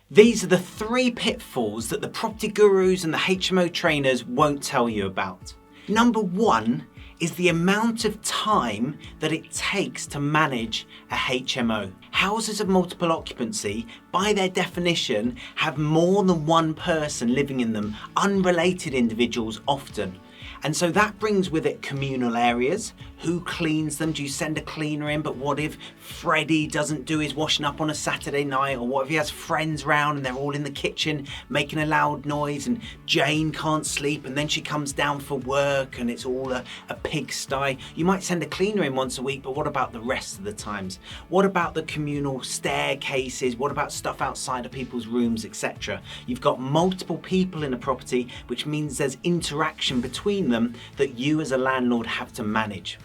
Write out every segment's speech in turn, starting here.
These are the 3 pitfalls that the property gurus and the HMO trainers won't tell you about. Number 1 is the amount of time that it takes to manage a HMO. Houses of multiple occupancy, by their definition, have more than one person living in them, unrelated individuals often. And so that brings with it communal areas. Who cleans them? Do you send a cleaner in? But what if Freddie doesn't do his washing up on a Saturday night? Or what if he has friends round and they're all in the kitchen making a loud noise and Jane can't sleep and then she comes down for work and it's all a pigsty? You might send a cleaner in once a week, but what about the rest of the times? What about the communal staircases? What about stuff outside of people's rooms, etc.? You've got multiple people in a property, which means there's interaction between them that you as a landlord have to manage.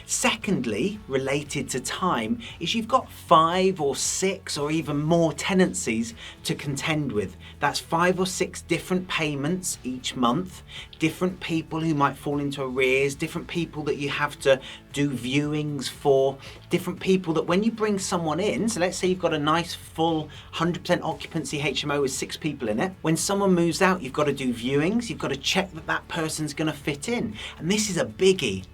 Secondly, related to time, is you've got 5 or 6 or even more tenancies to contend with. That's 5 or 6 different payments each month, different people who might fall into arrears, different people that you have to do viewings for, different people that when you bring someone in, so let's say you've got a nice full 100% occupancy HMO with 6 people in it, when someone moves out you've got to do viewings, you've got to check that that person's going to fit in, and this is a biggie.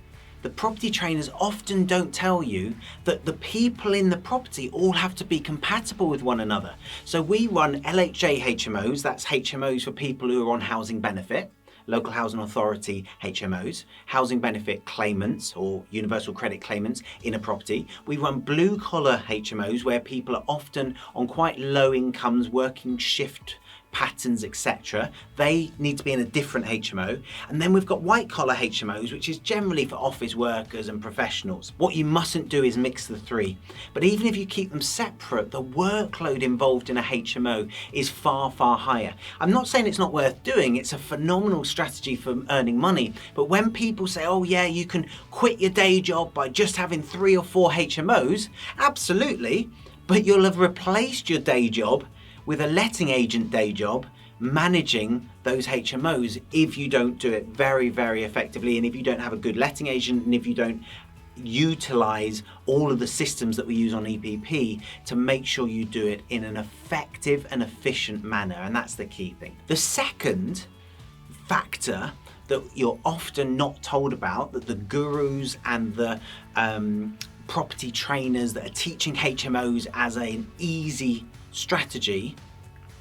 The property trainers often don't tell you that the people in the property all have to be compatible with one another. So we run LHA HMOs, that's HMOs for people who are on housing benefit, local housing authority HMOs, housing benefit claimants or universal credit claimants in a property. We run blue collar HMOs where people are often on quite low incomes, working shift patterns, etc. They need to be in a different HMO. And then we've got white collar HMOs, which is generally for office workers and professionals. What you mustn't do is mix the 3. But even if you keep them separate, the workload involved in a HMO is far, far higher. I'm not saying it's not worth doing, it's a phenomenal strategy for earning money. But when people say, oh yeah, you can quit your day job by just having 3 or 4 HMOs, absolutely, but you'll have replaced your day job with a letting agent day job managing those HMOs if you don't do it very, very effectively, and if you don't have a good letting agent, and if you don't utilise all of the systems that we use on EPP to make sure you do it in an effective and efficient manner, and that's the key thing. The second factor that you're often not told about, that the gurus and the property trainers that are teaching HMOs as an easy strategy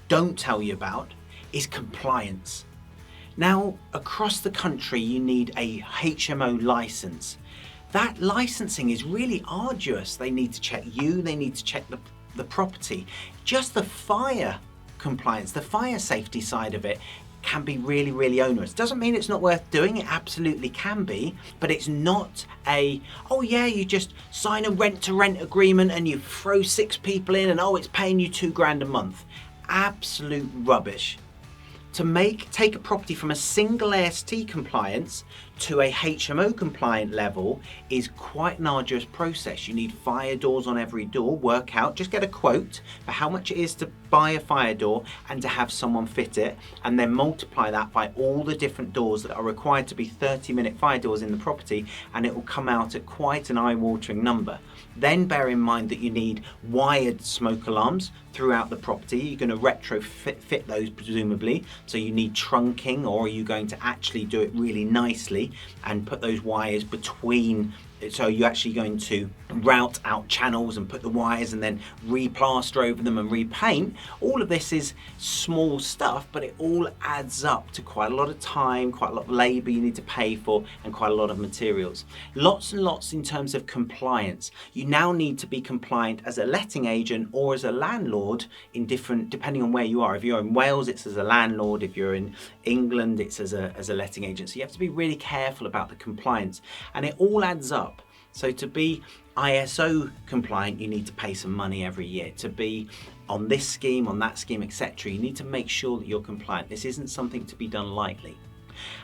don't tell you about, is compliance. Now, across the country you need a HMO license. That licensing is really arduous. They need to check you, they need to check the property. Just the fire compliance, the fire safety side of it can be really, really onerous. Doesn't mean it's not worth doing, it absolutely can be, but it's not a, oh yeah, you just sign a rent to rent agreement and you throw 6 people in and oh, it's paying you £2,000 a month. Absolute rubbish. To take a property from a single AST compliance to a HMO compliant level is quite an arduous process. You need fire doors on every door, work out, just get a quote for how much it is to buy a fire door and to have someone fit it, and then multiply that by all the different doors that are required to be 30-minute fire doors in the property, and it will come out at quite an eye-watering number. Then bear in mind that you need wired smoke alarms throughout the property. You're going to retrofit those presumably, so you need trunking, or are you going to actually do it really nicely and put those wires between, so you're actually going to route out channels and put the wires and then replaster over them and repaint. All of this is small stuff, but it all adds up to quite a lot of time, quite a lot of labour you need to pay for, and quite a lot of materials. Lots and lots in terms of compliance. You now need to be compliant as a letting agent or as a landlord in different, depending on where you are. If you're in Wales, it's as a landlord. If you're in England, it's as a letting agent. So you have to be really careful about the compliance, and it all adds up. So to be ISO compliant, you need to pay some money every year. To be on this scheme, on that scheme, etc., you need to make sure that you're compliant. This isn't something to be done lightly.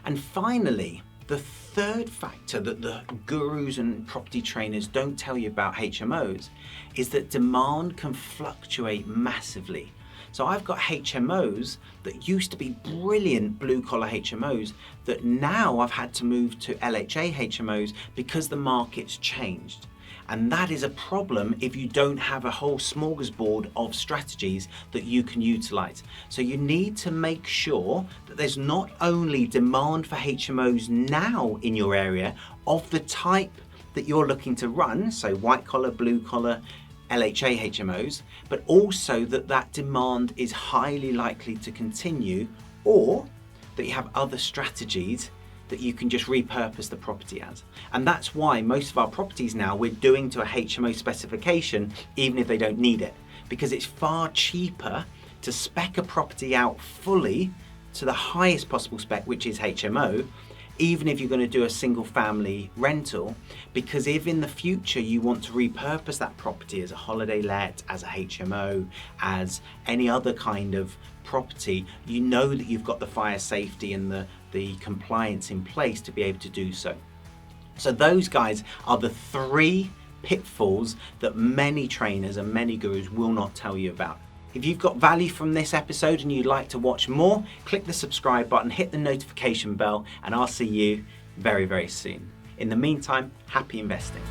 And finally, the third factor that the gurus and property trainers don't tell you about HMOs is that demand can fluctuate massively. So I've got HMOs that used to be brilliant blue collar HMOs that now I've had to move to LHA HMOs because the market's changed. And that is a problem if you don't have a whole smorgasbord of strategies that you can utilize. So you need to make sure that there's not only demand for HMOs now in your area of the type that you're looking to run, so white collar, blue collar, LHA HMOs, but also that that demand is highly likely to continue, or that you have other strategies that you can just repurpose the property as. And that's why most of our properties now we're doing to a HMO specification even if they don't need it, because it's far cheaper to spec a property out fully to the highest possible spec, which is HMO, even if you're going to do a single family rental, because if in the future you want to repurpose that property as a holiday let, as a HMO, as any other kind of property, you know that you've got the fire safety and the compliance in place to be able to do so. So those guys are the 3 pitfalls that many trainers and many gurus will not tell you about. If you've got value from this episode and you'd like to watch more, click the subscribe button, hit the notification bell, and I'll see you very, very soon. In the meantime, happy investing.